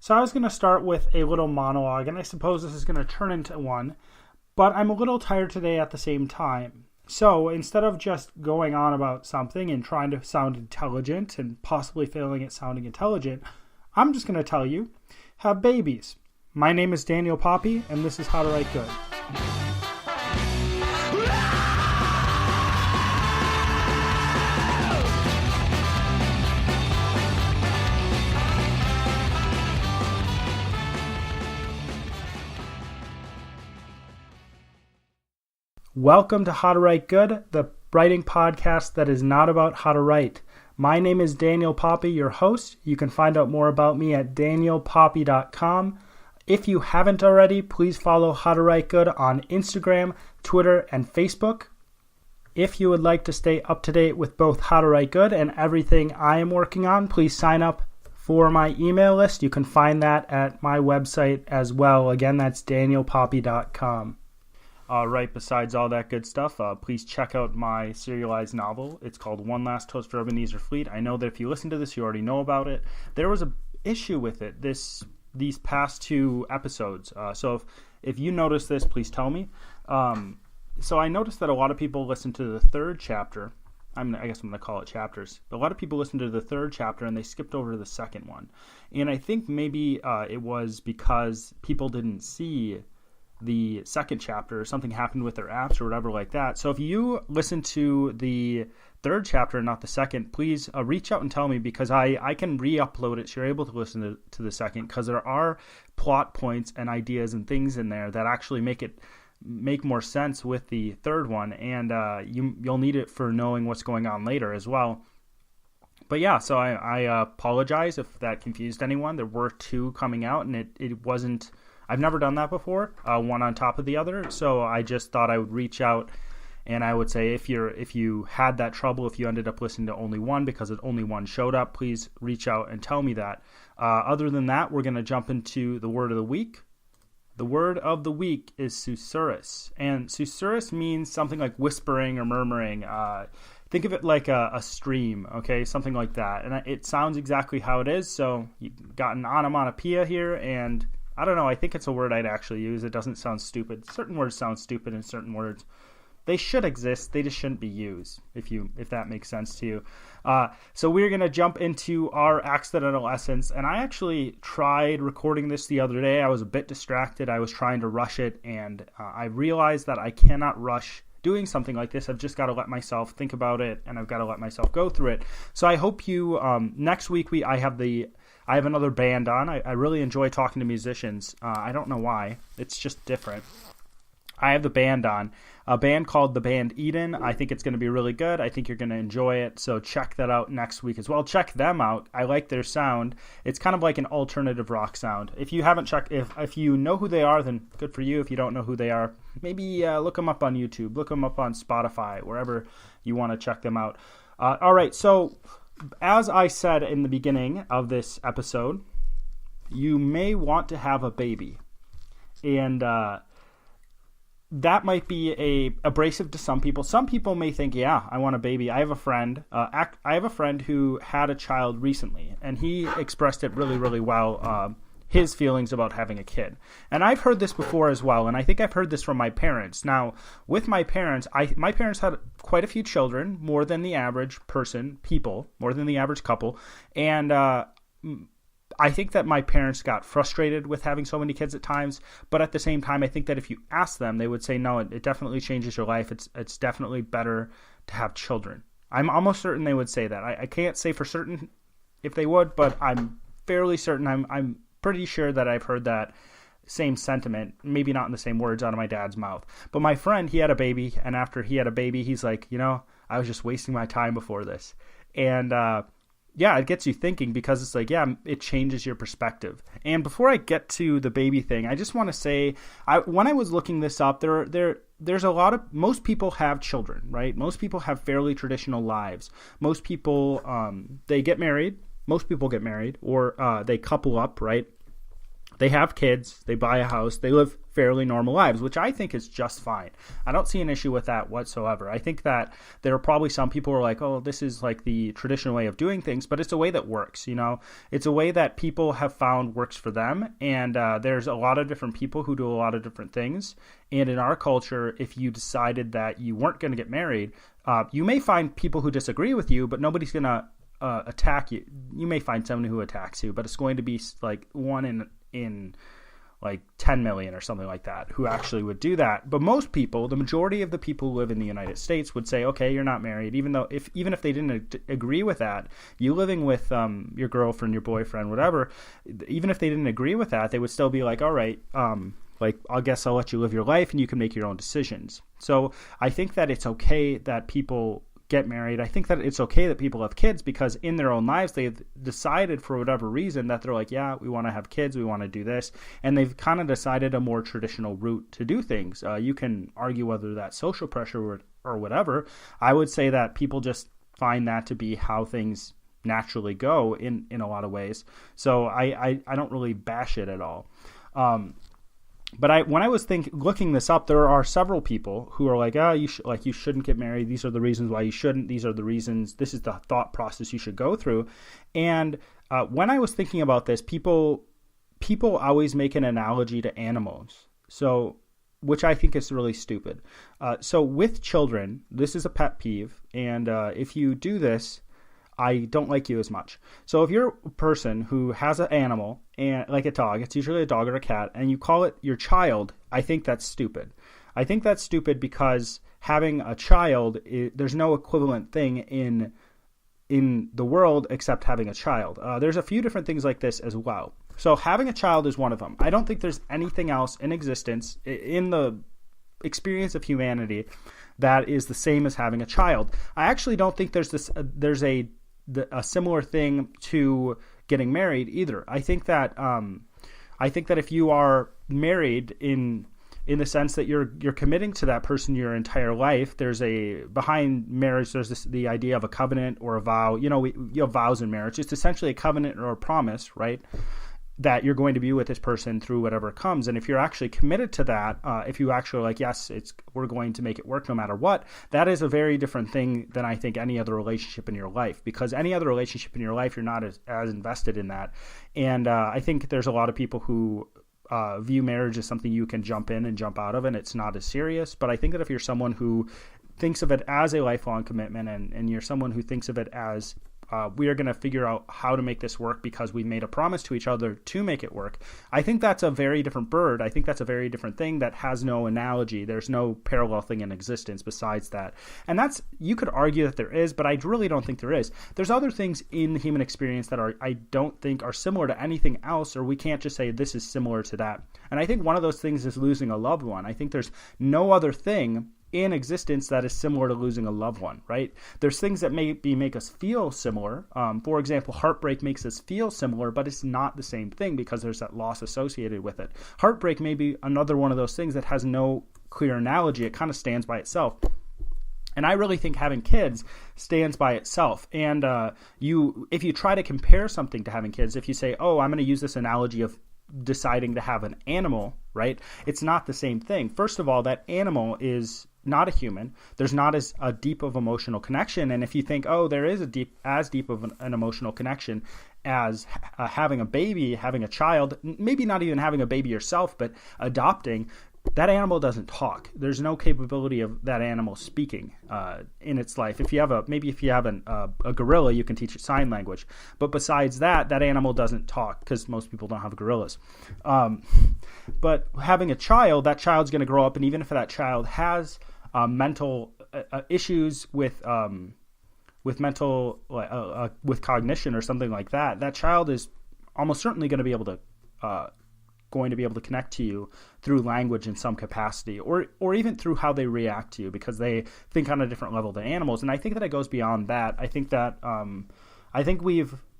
So I was going to start with a little monologue, and I suppose this is going to turn into one, but I'm a little tired today at the same time. So instead of just going on about something and trying to sound intelligent and possibly failing at sounding intelligent, I'm just going to tell you, have babies. My name is Daniel Poppy, and this is How to Write Good. Welcome to How to Write Good, the writing podcast that is not about how to write. My name is Daniel Poppy, your host. You can find out more about me at danielpoppy.com. If you haven't already, please follow How to Write Good on Instagram, Twitter, and Facebook. If you would like to stay up to date with both How to Write Good and everything I am working on, please sign up for my email list. You can find that at my website as well. Again, that's danielpoppy.com. Right, besides all that good stuff, please check out my serialized novel. It's called One Last Toast for Ebenezer Fleet. I know that if you listen to this, you already know about it. There was an issue with it these past two episodes. So if you notice this, please tell me. So I noticed that a lot of people listen to the third chapter. I guess I'm going to call it chapters. But a lot of people listened to the third chapter and they skipped over to the second one. And I think maybe it was because people didn't see the second chapter, or something happened with their apps or whatever like that. So if you listen to the third chapter and not the second, please reach out and tell me, because I can re-upload it so you're able to listen to the second, because there are plot points and ideas and things in there that actually make more sense with the third one, and you'll need it for knowing what's going on later as well. But yeah, so I apologize if that confused anyone. There were two coming out, and it wasn't... I've never done that before, one on top of the other, so I just thought I would reach out, and I would say if you had that trouble, if you ended up listening to only one because only one showed up, please reach out and tell me that. Other than that, we're going to jump into the word of the week. The word of the week is susurrus, and susurrus means something like whispering or murmuring. Think of it like a stream, okay, something like that, and it sounds exactly how it is. So you got an onomatopoeia here, and I don't know, I think it's a word I'd actually use. It doesn't sound stupid. Certain words sound stupid, and certain words, they should exist. They just shouldn't be used, if that makes sense to you. So we're going to jump into our accidental essence. And I actually tried recording this the other day. I was a bit distracted. I was trying to rush it, and I realized that I cannot rush doing something like this. I've just got to let myself think about it, and I've got to let myself go through it. So I hope you, next week I have another band on. I really enjoy talking to musicians. I don't know why. It's just different. I have the band on. A band called the Band Eden. I think it's going to be really good. I think you're going to enjoy it. So check that out next week as well. Check them out. I like their sound. It's kind of like an alternative rock sound. If you haven't checked, if you know who they are, then good for you. If you don't know who they are, maybe look them up on YouTube. Look them up on Spotify, wherever you want to check them out. All right, so as I said in the beginning of this episode, you may want to have a baby. And that might be abrasive to some people. Some people may think, yeah, I want a baby. I have a friend. Who had a child recently, and he expressed it really, really well, his feelings about having a kid. And I've heard this before as well, and I think I've heard this from my parents. Now, with my parents, my parents had quite a few children, more than the average more than the average couple, and I think that my parents got frustrated with having so many kids at times, but at the same time, I think that if you ask them, they would say, no, it definitely changes your life. It's definitely better to have children. I'm almost certain they would say that. I can't say for certain if they would, but I'm fairly certain. I'm pretty sure that I've heard that same sentiment, maybe not in the same words, out of my dad's mouth. But my friend, he had a baby, and after he had a baby, he's like, I was just wasting my time before this. And yeah, it gets you thinking, because it's like, yeah, it changes your perspective. And before I get to the baby thing, I just want to say, when I was looking this up, there's a lot of, most people have children, right? Most people have fairly traditional lives. Most people, they get married. Most people get married, or they couple up, right? They have kids, they buy a house, they live fairly normal lives, which I think is just fine. I don't see an issue with that whatsoever. I think that there are probably some people who are like, oh, this is like the traditional way of doing things, but it's a way that works, you know? It's a way that people have found works for them, and there's a lot of different people who do a lot of different things. And in our culture, if you decided that you weren't going to get married, you may find people who disagree with you, but nobody's going to attack you. You may find someone who attacks you, but it's going to be like one in like 10 million or something like that who actually would do that. But most people, the majority of the people who live in the United States would say, okay, you're not married. Even if they didn't agree with that, you living with your girlfriend, your boyfriend, whatever, even if they didn't agree with that, they would still be like, all right, like, I guess I'll let you live your life and you can make your own decisions. So I think that it's okay that people get married. I think that it's okay that people have kids because in their own lives, they've decided for whatever reason that they're like, yeah, we want to have kids, we want to do this. And they've kind of decided a more traditional route to do things. You can argue whether that's social pressure or whatever. I would say that people just find that to be how things naturally go in a lot of ways. So I don't really bash it at all. But when I was looking this up, there are several people who are like, oh, you shouldn't get married. These are the reasons why you shouldn't. These are the reasons. This is the thought process you should go through. And when I was thinking about this, people always make an analogy to animals. So, which I think is really stupid. So with children, this is a pet peeve. And if you do this, I don't like you as much. So if you're a person who has an animal, and like a dog, it's usually a dog or a cat, and you call it your child, I think that's stupid. I think that's stupid because having a child, there's no equivalent thing in the world except having a child. There's a few different things like this as well. So having a child is one of them. I don't think there's anything else in existence in the experience of humanity that is the same as having a child. I actually don't think there's a similar thing to getting married either. I think that if you are married in the sense that you're committing to that person your entire life, behind marriage there's the idea of a covenant or a vow. You know, you have vows in marriage. It's essentially a covenant or a promise, right? That you're going to be with this person through whatever comes. And if you're actually committed to that, if you actually like, yes, we're going to make it work no matter what, that is a very different thing than I think any other relationship in your life, because any other relationship in your life, you're not as invested in that. And I think there's a lot of people who view marriage as something you can jump in and jump out of, and it's not as serious. But I think that if you're someone who thinks of it as a lifelong commitment and you're someone who thinks of it as we are going to figure out how to make this work because we made a promise to each other to make it work, I think that's a very different bird. I think that's a very different thing that has no analogy. There's no parallel thing in existence besides that. And you could argue that there is, but I really don't think there is. There's other things in the human experience that I don't think are similar to anything else, or we can't just say this is similar to that. And I think one of those things is losing a loved one. I think there's no other thing in existence that is similar to losing a loved one, right? There's things that make us feel similar. For example, heartbreak makes us feel similar, but it's not the same thing because there's that loss associated with it. Heartbreak may be another one of those things that has no clear analogy. It kind of stands by itself. And I really think having kids stands by itself. And if you try to compare something to having kids, if you say, oh, I'm going to use this analogy of deciding to have an animal, right? It's not the same thing. First of all, that animal is not a human. There's not as a deep of emotional connection. And if you think, oh, there is as deep of an emotional connection as having a baby, having a child, maybe not even having a baby yourself, but adopting, that animal doesn't talk. There's no capability of that animal speaking in its life. If you have a gorilla, you can teach it sign language. But besides that animal doesn't talk because most people don't have gorillas. But having a child, that child's going to grow up, and even if that child has mental issues with cognition or something like that, that child is almost certainly going to be able to connect to you through language in some capacity, or even through how they react to you, because they think on a different level than animals. And I think that it goes beyond that. I think that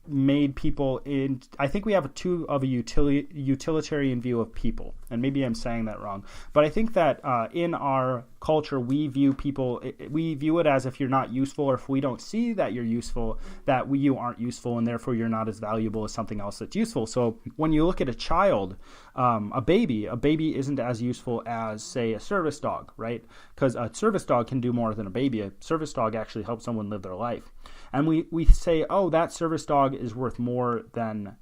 made people in. I think we have a utilitarian view of people, and maybe I'm saying that wrong, but I think that in our culture we view it as if you're not useful, or if we don't see that you're useful, that you aren't useful, and therefore you're not as valuable as something else that's useful. So when you look at a child, a baby isn't as useful as, say, a service dog, right? Because a service dog can do more than a baby. A service dog actually helps someone live their life. And we say, oh, that service dog is worth more than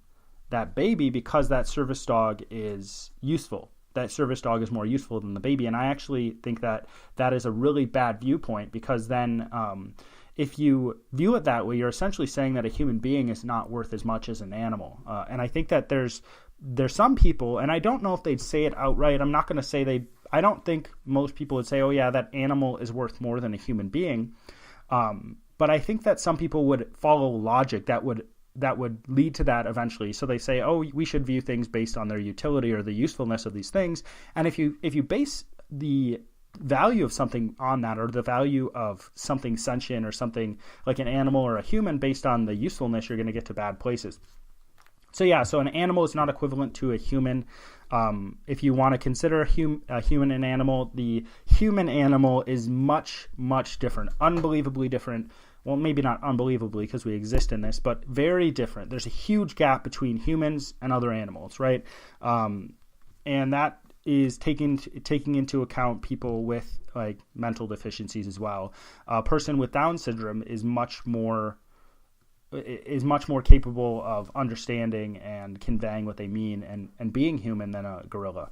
that baby because that service dog is useful. That service dog is more useful than the baby. And I actually think that that is a really bad viewpoint, because then if you view it that way, you're essentially saying that a human being is not worth as much as an animal. And I think that there's some people, and I don't know if they'd say it outright. I'm not going to say I don't think most people would say, oh yeah, that animal is worth more than a human being. But I think that some people would follow logic that would lead to that eventually. So they say, oh, we should view things based on their utility or the usefulness of these things. And if you base the value of something on that, or the value of something sentient or something like an animal or a human based on the usefulness, you're going to get to bad places. So an animal is not equivalent to a human. If you want to consider a human and animal, the human animal is much, much different, unbelievably different. Well, maybe not unbelievably because we exist in this, but very different. There's a huge gap between humans and other animals, right? And that is taking into account people with like mental deficiencies as well. A person with Down syndrome is much more capable of understanding and conveying what they mean and being human than a gorilla.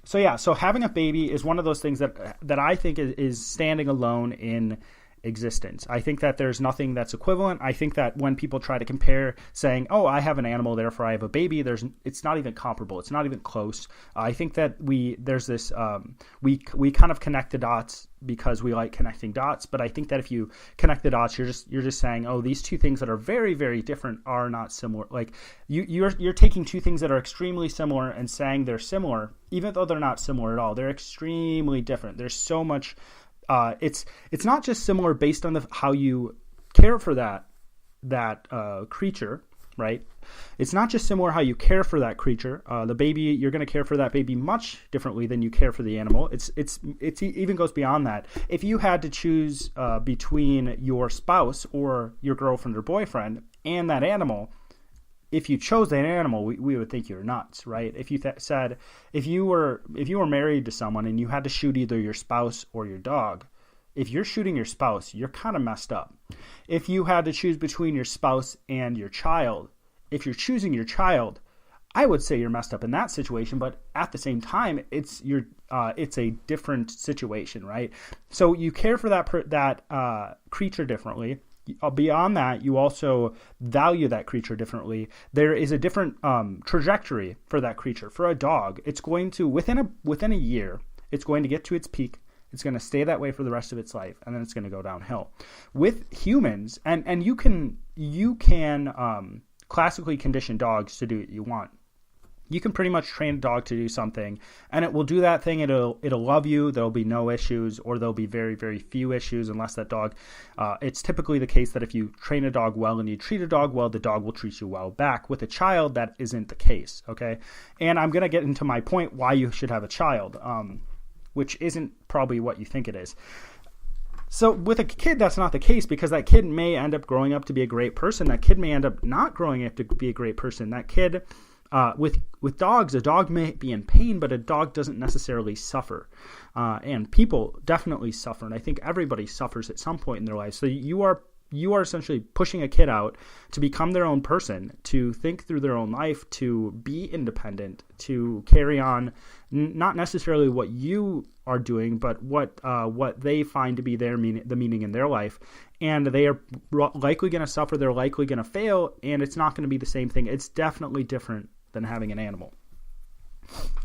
So having a baby is one of those things that I think is standing alone in existence. I think that there's nothing that's equivalent. I think that when people try to compare, saying, oh, I have an animal, therefore I have a baby, it's not even comparable. It's not even close. I think that there's this, we kind of connect the dots because we like connecting dots. But I think that if you connect the dots, you're just saying, oh, these two things that are very, very different are not similar. Like you're taking two things that are extremely similar and saying they're similar, even though they're not similar at all. They're extremely different. There's so much. It's not just similar based on how you care for that creature, right? It's not just similar how you care for that creature. The baby, you're going to care for that baby much differently than you care for the animal. It even goes beyond that. If you had to choose between your spouse or your girlfriend or boyfriend and that animal, if you chose that animal, we would think you're nuts, right? If you said, if you were married to someone and you had to shoot either your spouse or your dog, if you're shooting your spouse, you're kind of messed up. If you had to choose between your spouse and your child, if you're choosing your child, I would say you're messed up in that situation. But at the same time, it's a different situation, right? So you care for that creature differently. Beyond that, you also value that creature differently. There is a different trajectory for that creature. For a dog, it's going to within a year, it's going to get to its peak. It's going to stay that way for the rest of its life, and then it's going to go downhill. With humans, and you can classically condition dogs to do what you want. You can pretty much train a dog to do something, and it will do that thing. It'll love you. There'll be no issues, or there'll be very, very few issues unless that dog. It's typically the case that if you train a dog well and you treat a dog well, the dog will treat you well back. With a child, that isn't the case, okay? And I'm going to get into my point why you should have a child, which isn't probably what you think it is. So with a kid, that's not the case, because that kid may end up growing up to be a great person. That kid may end up not growing up to be a great person. That kid... With dogs, a dog may be in pain, but a dog doesn't necessarily suffer. And people definitely suffer, and I think everybody suffers at some point in their life. So you are essentially pushing a kid out to become their own person, to think through their own life, to be independent, to carry on not necessarily what you are doing, but what they find to be the meaning in their life. And they are likely going to suffer. They're likely going to fail, and it's not going to be the same thing. It's definitely different than having an animal.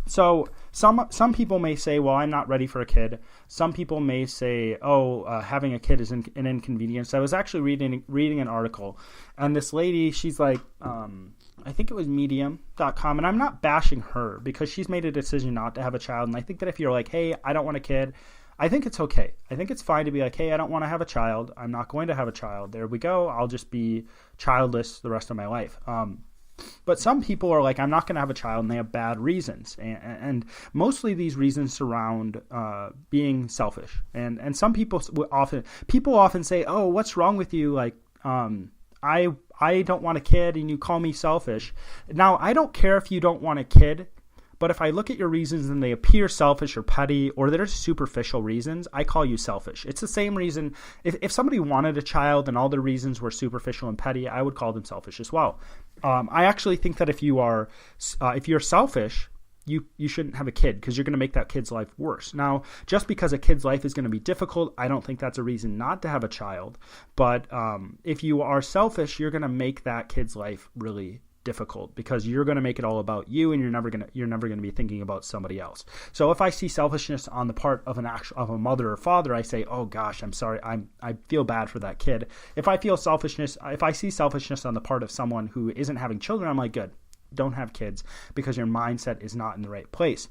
So some people may say, well, I'm not ready for a kid. Some people may say, having a kid is an inconvenience. I was actually reading an article, and this lady, she's like, I think it was medium.com, and I'm not bashing her because she's made a decision not to have a child. And I think that if you're like, hey, I don't want a kid, I think it's okay. I think it's fine to be like, hey, I don't want to have a child. I'm not going to have a child. There we go. I'll just be childless the rest of my life. But some people are like, I'm not going to have a child, and they have bad reasons. And mostly these reasons surround being selfish. And some people often say, oh, what's wrong with you? Like, I don't want a kid and you call me selfish. Now, I don't care if you don't want a kid, but if I look at your reasons and they appear selfish or petty, or they're superficial reasons, I call you selfish. It's the same reason. If somebody wanted a child and all their reasons were superficial and petty, I would call them selfish as well. I actually think that if you're selfish, you shouldn't have a kid, because you're going to make that kid's life worse. Now, just because a kid's life is going to be difficult, I don't think that's a reason not to have a child. But if you are selfish, you're going to make that kid's life really difficult, because you're going to make it all about you, and you're never going to be thinking about somebody else. So if I see selfishness on the part of a mother or father, I say, oh gosh, I'm sorry, I feel bad for that kid. If I see selfishness on the part of someone who isn't having children, I'm like, good, don't have kids, because your mindset is not in the right place.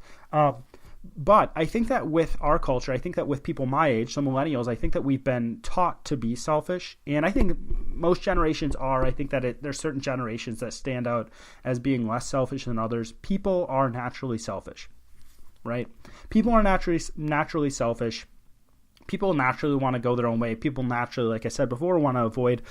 But I think that with our culture, I think that with people my age, some millennials, I think that we've been taught to be selfish. And I think most generations are. I think that there's certain generations that stand out as being less selfish than others. People are naturally selfish, right? People are naturally selfish. People naturally want to go their own way. People naturally, like I said before, want to avoid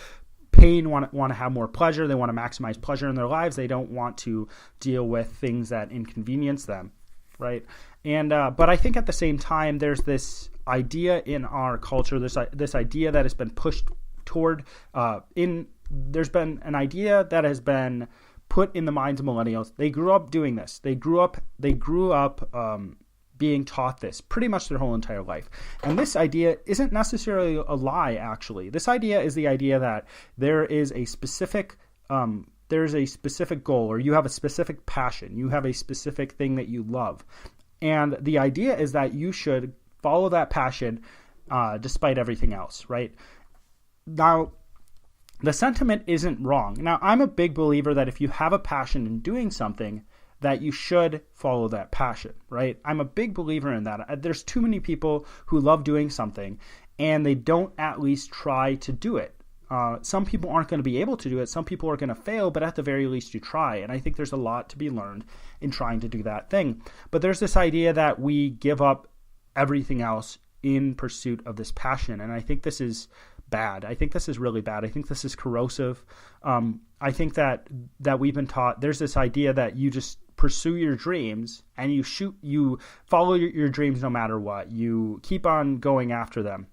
pain, want to have more pleasure. They want to maximize pleasure in their lives. They don't want to deal with things that inconvenience them, right? And but I think at the same time, there's this idea in our culture, this idea that has been pushed toward there's been an idea that has been put in the minds of millennials. They grew up doing this. They grew up being taught this pretty much their whole entire life. And this idea isn't necessarily a lie, actually. This idea is the idea that there is a specific goal, or you have a specific passion. You have a specific thing that you love. And the idea is that you should follow that passion despite everything else, right? Now, the sentiment isn't wrong. Now, I'm a big believer that if you have a passion in doing something, that you should follow that passion, right? I'm a big believer in that. There's too many people who love doing something and they don't at least try to do it. Some people aren't going to be able to do it. Some people are going to fail, but at the very least you try. And I think there's a lot to be learned in trying to do that thing. But there's this idea that we give up everything else in pursuit of this passion. And I think this is bad. I think this is really bad. I think this is corrosive. I think that we've been taught, there's this idea that you just pursue your dreams and you follow your dreams no matter what. You keep on going after them.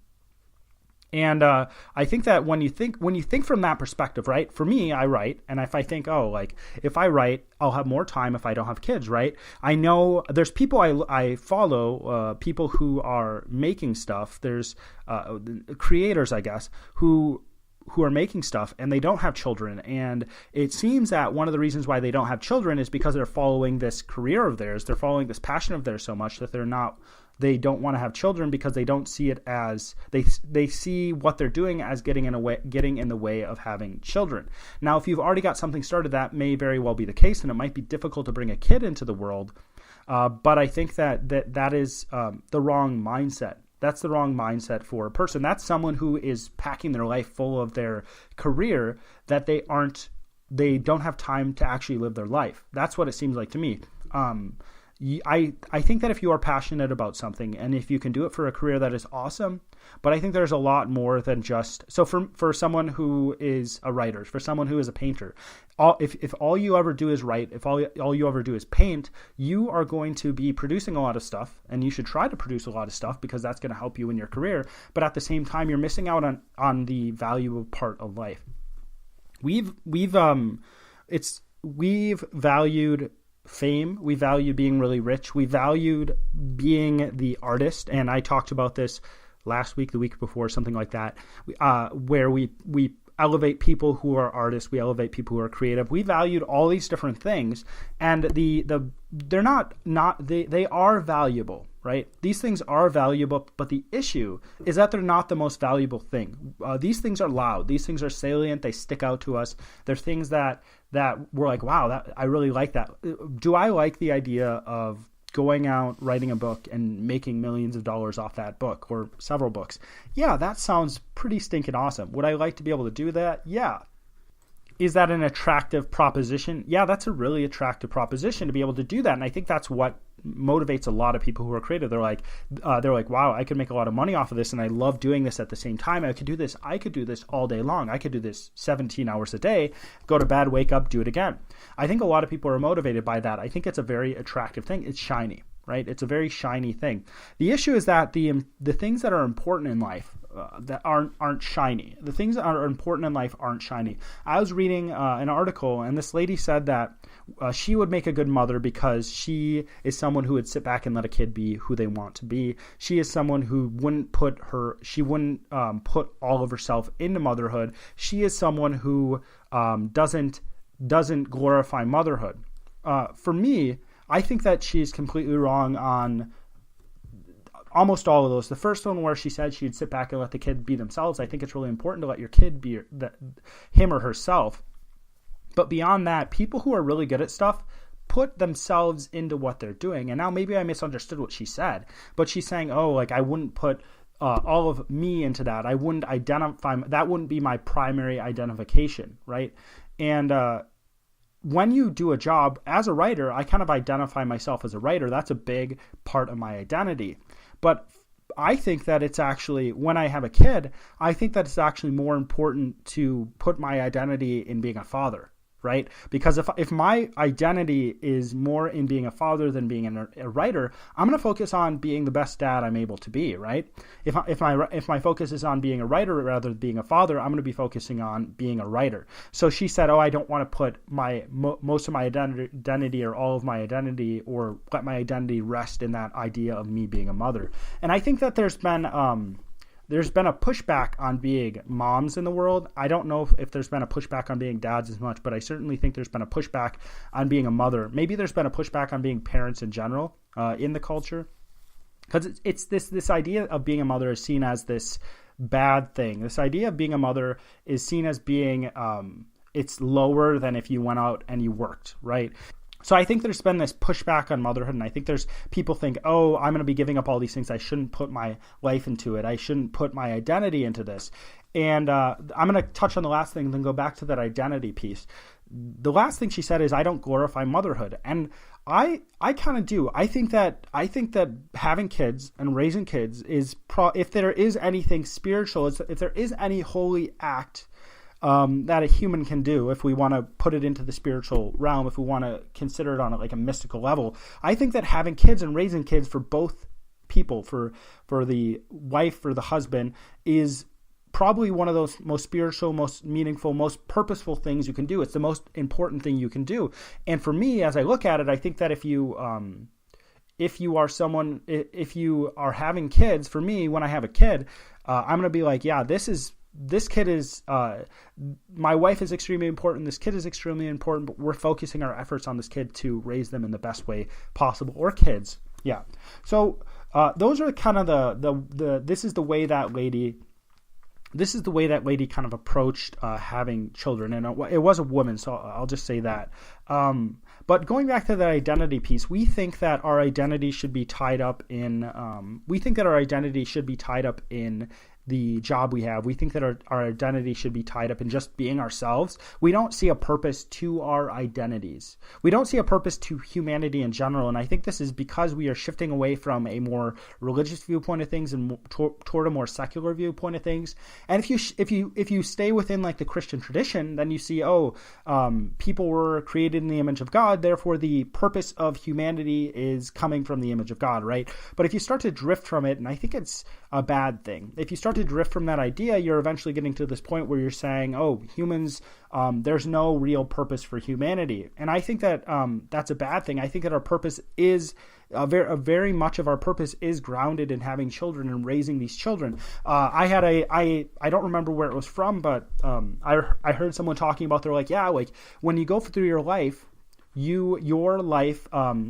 And I think that when you think from that perspective, right? For me, I write, and if I think, if I write, I'll have more time if I don't have kids, right? I know there's people I follow, people who are making stuff. There's creators, I guess, who are making stuff and they don't have children. And it seems that one of the reasons why they don't have children is because they're following this career of theirs. They're following this passion of theirs so much that they don't want to have children, because they don't see it as they see what they're doing as getting in the way of having children. Now, if you've already got something started, that may very well be the case, and it might be difficult to bring a kid into the world. But I think that is the wrong mindset. That's the wrong mindset for a person. That's someone who is packing their life full of their career that they don't have time to actually live their life. That's what it seems like to me. I think that if you are passionate about something, and if you can do it for a career, that is awesome. But I think there's a lot more than just, so for someone who is a writer, for someone who is a painter, if all you ever do is write, if all you ever do is paint, you are going to be producing a lot of stuff, and you should try to produce a lot of stuff, because that's going to help you in your career. But at the same time, you're missing out on the valuable part of life. We've valued fame. We valued being really rich. We valued being the artist. And I talked about this last week, the week before, something like that, where we elevate people who are artists. We elevate people who are creative. We valued all these different things, and they are valuable, right? These things are valuable, but the issue is that they're not the most valuable thing. These things are loud. These things are salient. They stick out to us. They're things that we're like, wow, I really like that. Do I like the idea of going out, writing a book, and making millions of dollars off that book or several books. Yeah, that sounds pretty stinking awesome. Would I like to be able to do that? Yeah. Is that an attractive proposition? Yeah, that's a really attractive proposition to be able to do that. And I think that's what motivates a lot of people who are creative. They're like, wow, I could make a lot of money off of this, and I love doing this at the same time. I could do this all day long. I could do this 17 hours a day, go to bed, wake up, do it again. I think a lot of people are motivated by that. I think it's a very attractive thing. It's shiny, right? It's a very shiny thing. The issue is that the things that are important in life that aren't shiny. The things that are important in life aren't shiny. I was reading an article, and this lady said that she would make a good mother because she is someone who would sit back and let a kid be who they want to be. She is someone who wouldn't put all of herself into motherhood. She is someone who doesn't glorify motherhood. For me, I think that she's completely wrong on almost all of those. The first one where she said she'd sit back and let the kid be themselves. I think it's really important to let your kid be him or herself. But beyond that, people who are really good at stuff put themselves into what they're doing. And now maybe I misunderstood what she said, but she's saying, I wouldn't put all of me into that. I wouldn't identify, that wouldn't be my primary identification, right? And when you do a job as a writer, I kind of identify myself as a writer. That's a big part of my identity. But I think that it's actually, when I have a kid, I think that it's actually more important to put my identity in being a father, right? Because if my identity is more in being a father than being a writer, I'm going to focus on being the best dad I'm able to be, right? If my focus is on being a writer rather than being a father, I'm going to be focusing on being a writer. So she said, I don't want to put most of my identity or all of my identity or let my identity rest in that idea of me being a mother. And I think that there's been a pushback on being moms in the world. I don't know if there's been a pushback on being dads as much, but I certainly think there's been a pushback on being a mother. Maybe there's been a pushback on being parents in general in the culture. Because it's this idea of being a mother is seen as this bad thing. This idea of being a mother is seen as being, it's lower than if you went out and you worked, right? So I think there's been this pushback on motherhood, and I think there's people think, I'm going to be giving up all these things. I shouldn't put my life into it. I shouldn't put my identity into this. And I'm going to touch on the last thing and then go back to that identity piece. The last thing she said is, I don't glorify motherhood. And I kind of do. I think that having kids and raising kids is, if there is anything spiritual, if there is any holy act that a human can do, if we want to put it into the spiritual realm, if we want to consider it on a mystical level, I think that having kids and raising kids for both people, for the wife, for the husband, is probably one of those most spiritual, most meaningful, most purposeful things you can do. It's the most important thing you can do. And for me, as I look at it, I think that if you are having kids, for me, when I have a kid, I'm going to be like, this kid is, my wife is extremely important. This kid is extremely important, but we're focusing our efforts on this kid to raise them in the best way possible, or kids. Yeah. So, those are kind of this is the way that lady kind of approached, having children. And it was a woman. So I'll just say that. But going back to the identity piece, we think that our identity should be tied up in, the job we have. We think that our identity should be tied up in just being ourselves. We don't see a purpose to our identities. We don't see a purpose to humanity in general. And I think this is because we are shifting away from a more religious viewpoint of things and toward a more secular viewpoint of things. And if you stay within the Christian tradition, then you see, people were created in the image of God, therefore the purpose of humanity is coming from the image of God, right? But if you start to drift from it, and I think it's a bad thing, if you start to drift from that idea, you're eventually getting to this point where you're saying, humans, there's no real purpose for humanity. And I think that that's a bad thing. I think that our purpose is, very much of our purpose is grounded in having children and raising these children. I don't remember where it was from, but I heard someone talking about, they're like, when you go through your life, your life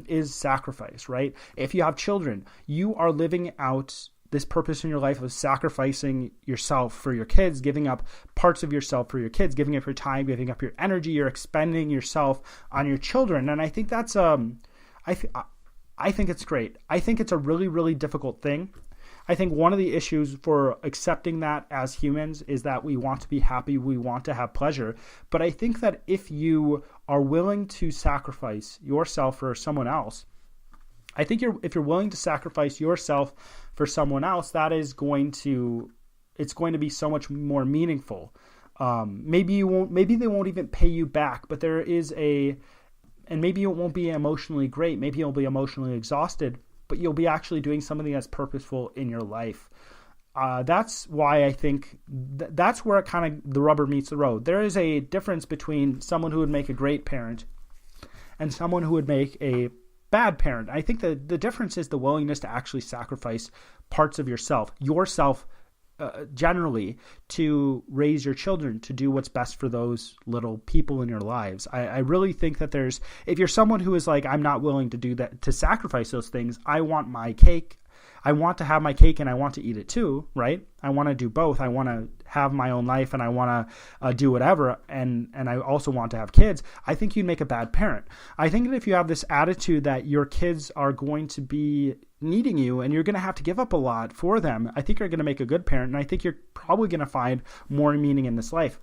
is sacrifice, right? If you have children, you are living out this purpose in your life of sacrificing yourself for your kids, giving up parts of yourself for your kids, giving up your time, giving up your energy. You're expending yourself on your children. And I think that's, I I think it's great. I think it's a really, really difficult thing. I think one of the issues for accepting that as humans is that we want to be happy, we want to have pleasure. But I think that if you are willing to sacrifice yourself for someone else, I think if you're willing to sacrifice yourself for someone else, it's going to be so much more meaningful. Maybe they won't even pay you back, but and maybe it won't be emotionally great. Maybe you'll be emotionally exhausted, but you'll be actually doing something that's purposeful in your life. That's why I think that's where the rubber meets the road. There is a difference between someone who would make a great parent and someone who would make a bad parent. I think the difference is the willingness to actually sacrifice parts of yourself generally, to raise your children, to do what's best for those little people in your lives. I really think that if you're someone who is like, I'm not willing to do that, to sacrifice those things, I want my cake. I want to have my cake and I want to eat it too, right? I want to do both. I want to have my own life and I want to do whatever. And I also want to have kids. I think you'd make a bad parent. I think that if you have this attitude that your kids are going to be needing you and you're going to have to give up a lot for them, I think you're going to make a good parent. And I think you're probably going to find more meaning in this life.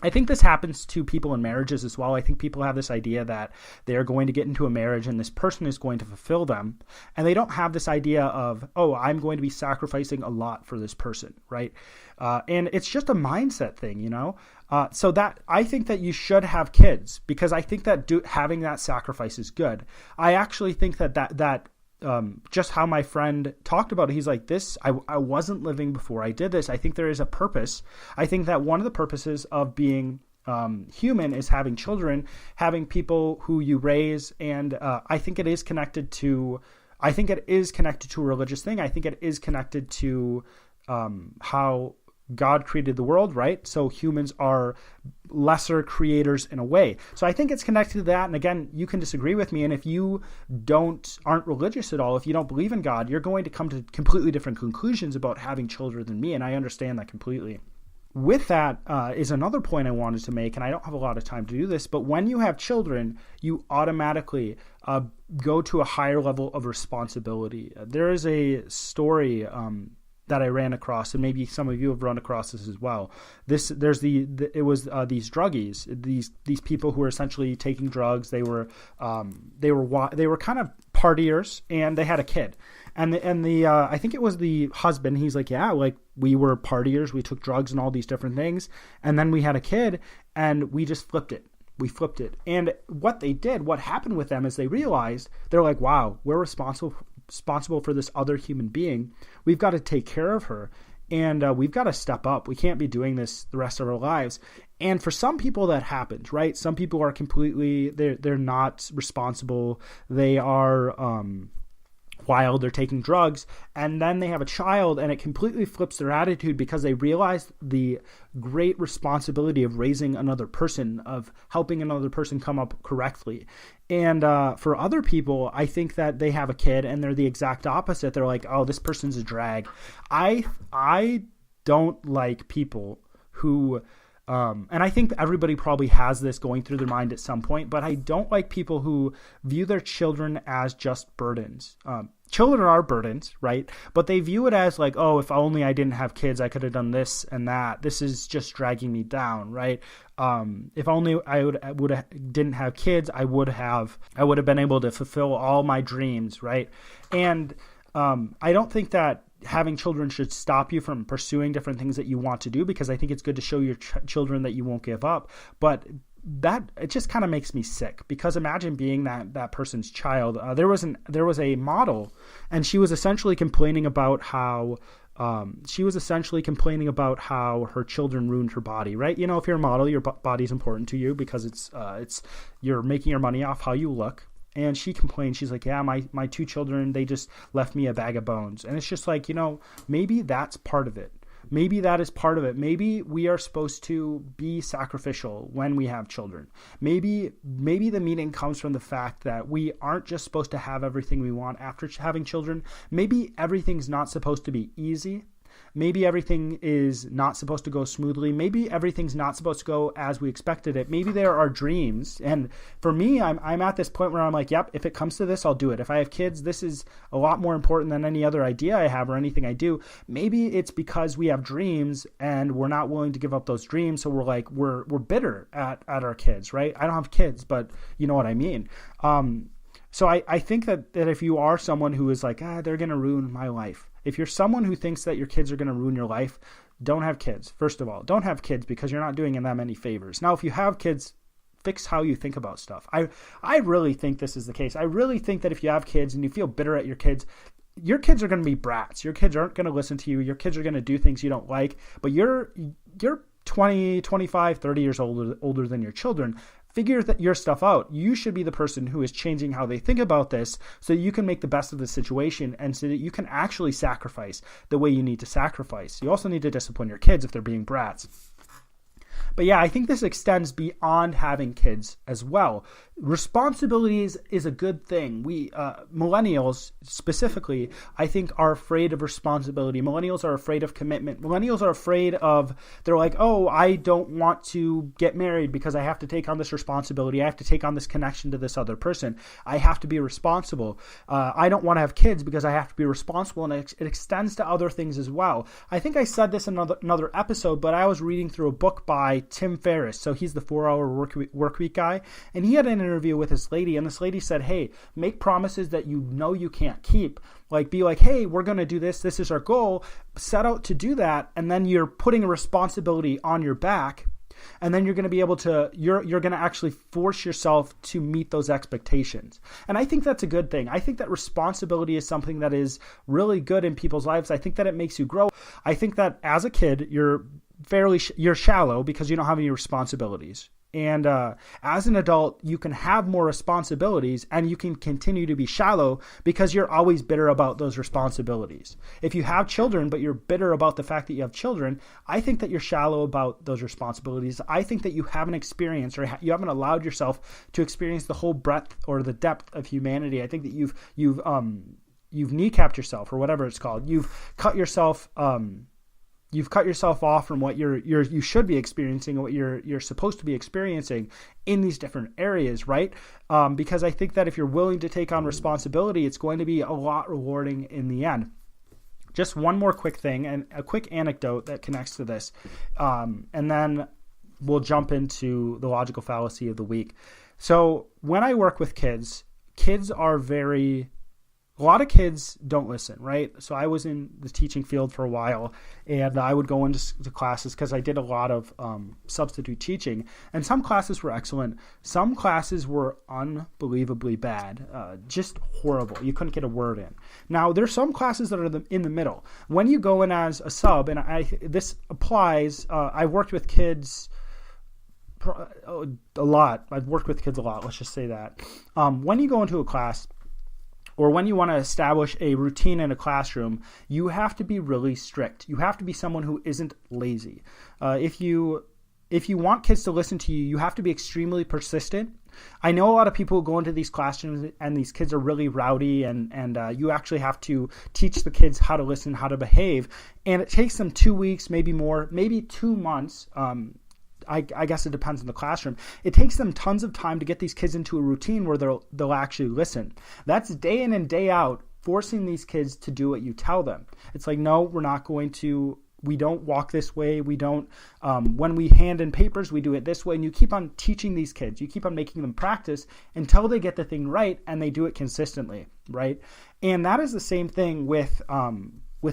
I think this happens to people in marriages as well. I think people have this idea that they're going to get into a marriage and this person is going to fulfill them. And they don't have this idea of, oh, I'm going to be sacrificing a lot for this person, right? And it's just a mindset thing, So that I think that you should have kids, because I think that having that sacrifice is good. I actually think that just how my friend talked about it, he's like, I wasn't living before I did this. I think there is a purpose. I think that one of the purposes of being human is having children, having people who you raise. And I think it is connected to a religious thing. I think it is connected to how God created the world, right? So humans are lesser creators in a way. So I think it's connected to that. And again, you can disagree with me. And if you aren't religious at all, if you don't believe in God, you're going to come to completely different conclusions about having children than me. And I understand that completely. With that is another point I wanted to make, and I don't have a lot of time to do this, but when you have children, you automatically go to a higher level of responsibility. There is a story that I ran across, and maybe some of you have run across this as well. These druggies, these people who were essentially taking drugs. They were kind of partiers, and they had a kid. And I think it was the husband. He's like, yeah, like we were partiers, we took drugs and all these different things, and then we had a kid, and we just flipped it. We flipped it. And what happened with them is they realized, they're like, wow, we're responsible for this other human being. We've got to take care of her, and we've got to step up. We can't be doing this the rest of our lives. And for some people that happens, right? Some people are they're not responsible. They are wild, they're taking drugs, and then they have a child, and it completely flips their attitude because they realize the great responsibility of raising another person, of helping another person come up correctly. And for other people, I think that they have a kid and they're the exact opposite. They're like, oh, this person's a drag. I don't like people who and I think everybody probably has this going through their mind at some point, but I don't like people who view their children as just burdens. Children are burdens, right? But they view it as like, oh, if only I didn't have kids, I could have done this and that. This is just dragging me down, right? If only didn't have kids, I would have been able to fulfill all my dreams, right? And I don't think that having children should stop you from pursuing different things that you want to do, because I think it's good to show your children that you won't give up. But it just kind of makes me sick, because imagine being that person's child. There was a model, and she was essentially complaining about how her children ruined her body, right? You know, if you're a model, your body's important to you because it's you're making your money off how you look. And she complained. She's like, yeah, my two children, they just left me a bag of bones. And it's just like, maybe that's part of it. Maybe that is part of it. Maybe we are supposed to be sacrificial when we have children. Maybe the meaning comes from the fact that we aren't just supposed to have everything we want after having children. Maybe everything's not supposed to be easy. Maybe everything is not supposed to go smoothly. Maybe everything's not supposed to go as we expected it. Maybe there are dreams. And for me, I'm at this point where I'm like, yep, if it comes to this, I'll do it. If I have kids, this is a lot more important than any other idea I have or anything I do. Maybe it's because we have dreams and we're not willing to give up those dreams. So we're bitter at our kids, right? I don't have kids, but you know what I mean. So I think that if you are someone who is like, they're going to ruin my life. If you're someone who thinks that your kids are going to ruin your life, don't have kids. First of all, don't have kids because you're not doing them any favors. Now, if you have kids, fix how you think about stuff. I really think this is the case. I really think that if you have kids and you feel bitter at your kids are going to be brats. Your kids aren't going to listen to you. Your kids are going to do things you don't like, but you're 20, 25, 30 years older than your children. Figure that your stuff out. You should be the person who is changing how they think about this so that you can make the best of the situation and so that you can actually sacrifice the way you need to sacrifice. You also need to discipline your kids if they're being brats. But yeah, I think this extends beyond having kids as well. Responsibilities is a good thing. We millennials specifically, I think, are afraid of responsibility. Millennials are afraid of commitment. Millennials are afraid of, they're like, oh, I don't want to get married because I have to take on this responsibility. I have to take on this connection to this other person. I have to be responsible. I don't want to have kids because I have to be responsible, and it extends to other things as well. I think I said this in another episode, but I was reading through a book by Tim Ferriss. So he's the 4-hour work week guy, and he had an interview with this lady, and this lady said, hey, make promises that you know you can't keep. Like, be like, hey, we're going to do this. This is our goal. Set out to do that, and then you're putting a responsibility on your back, and then you're going to be able to, you're going to actually force yourself to meet those expectations. And I think that's a good thing. I think that responsibility is something that is really good in people's lives. I think that it makes you grow. I think that as a kid, you're shallow because you don't have any responsibilities. And as an adult, you can have more responsibilities and you can continue to be shallow because you're always bitter about those responsibilities. If you have children, but you're bitter about the fact that you have children, I think that you're shallow about those responsibilities. I think that you haven't experienced or you haven't allowed yourself to experience the whole breadth or the depth of humanity. I think that you've kneecapped yourself, or whatever it's called. You've cut yourself off from what you should be experiencing and what you're supposed to be experiencing in these different areas, right? Because I think that if you're willing to take on responsibility, it's going to be a lot rewarding in the end. Just one more quick thing and a quick anecdote that connects to this, and then we'll jump into the logical fallacy of the week. So when I work with kids are a lot of kids don't listen, right? So I was in the teaching field for a while, and I would go into classes because I did a lot of substitute teaching, and some classes were excellent. Some classes were unbelievably bad, just horrible. You couldn't get a word in. Now, there's some classes that are in the middle. When you go in as a sub, and this applies, I worked with kids a lot. I've worked with kids a lot, let's just say that. When you go into a class, or when you want to establish a routine in a classroom, you have to be really strict. You have to be someone who isn't lazy. If you want kids to listen to you, you have to be extremely persistent. I know a lot of people who go into these classrooms and these kids are really rowdy, and you actually have to teach the kids how to listen, how to behave. And it takes them 2 weeks, maybe more, maybe 2 months. I guess it depends on the classroom. It takes them tons of time to get these kids into a routine where they'll actually listen. That's day in and day out, forcing these kids to do what you tell them. It's like, no, we're not going to. We don't walk this way. We don't. When we hand in papers, we do it this way. And you keep on teaching these kids. You keep on making them practice until they get the thing right and they do it consistently, right? And that is the same thing with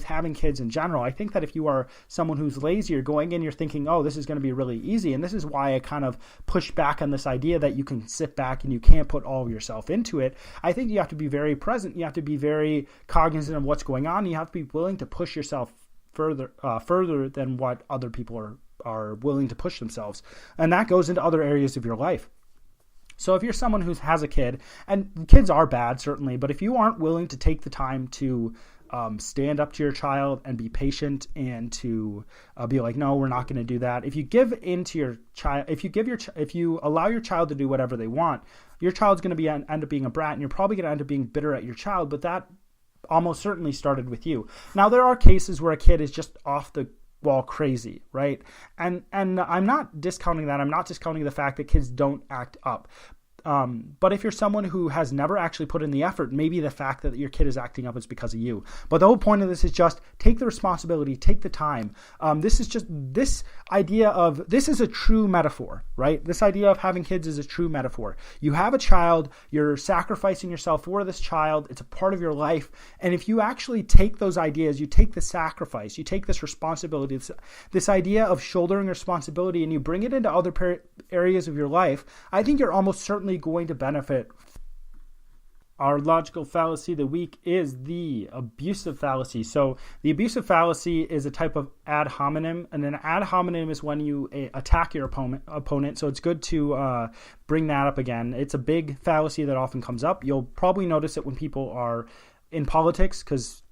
having kids in general. I think that if you are someone who's lazy, you're going in, you're thinking, oh, this is going to be really easy. And this is why I kind of push back on this idea that you can sit back and you can't put all of yourself into it. I think you have to be very present. You have to be very cognizant of what's going on. You have to be willing to push yourself further than what other people are willing to push themselves. And that goes into other areas of your life. So if you're someone who has a kid, and kids are bad, certainly, but if you aren't willing to take the time to stand up to your child and be patient and to be like, no, we're not going to do that. If you give in to your child, if you allow your child to do whatever they want, your child's going to end up being a brat, and you're probably going to end up being bitter at your child. But that almost certainly started with you. Now, there are cases where a kid is just off the wall crazy, right? And I'm not discounting that. I'm not discounting the fact that kids don't act up. But if you're someone who has never actually put in the effort, maybe the fact that your kid is acting up is because of you. But the whole point of this is just take the responsibility, take the time. This is a true metaphor, right? This idea of having kids is a true metaphor. You have a child, you're sacrificing yourself for this child. It's a part of your life. And if you actually take those ideas, you take the sacrifice, you take this responsibility, this idea of shouldering responsibility, and you bring it into other areas of your life, I think you're almost certainly going to benefit. Our logical fallacy of the week is the abusive fallacy. So the abusive fallacy is a type of ad hominem, and an ad hominem is when you attack your opponent. So it's good to bring that up again. It's a big fallacy that often comes up. You'll probably notice it when people are in politics, because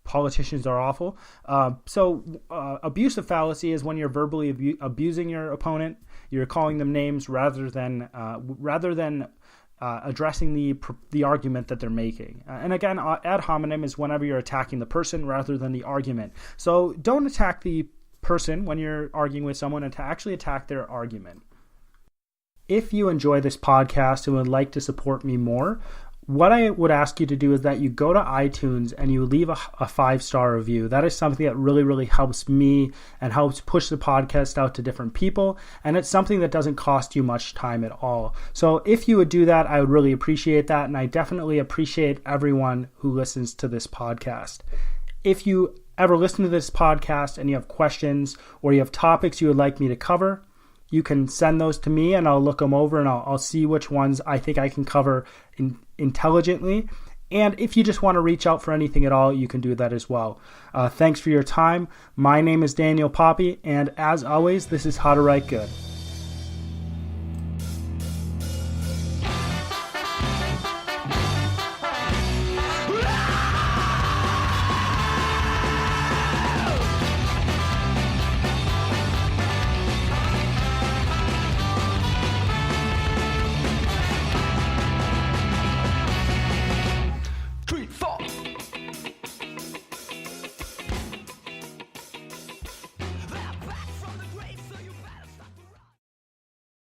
politicians are awful. Abusive fallacy is when you're verbally abusing your opponent. You're calling them names rather than addressing the argument that they're making. And again, ad hominem is whenever you're attacking the person rather than the argument. So don't attack the person when you're arguing with someone, and to actually attack their argument. If you enjoy this podcast and would like to support me more, what I would ask you to do is that you go to iTunes and you leave a 5-star review. That is something that really, really helps me and helps push the podcast out to different people. And it's something that doesn't cost you much time at all. So if you would do that, I would really appreciate that. And I definitely appreciate everyone who listens to this podcast. If you ever listen to this podcast and you have questions or you have topics you would like me to cover, you can send those to me and I'll look them over and I'll see which ones I think I can cover intelligently. And if you just want to reach out for anything at all, you can do that as well. Thanks for your time. My name is Daniel Poppy, and as always, this is How to Write Good.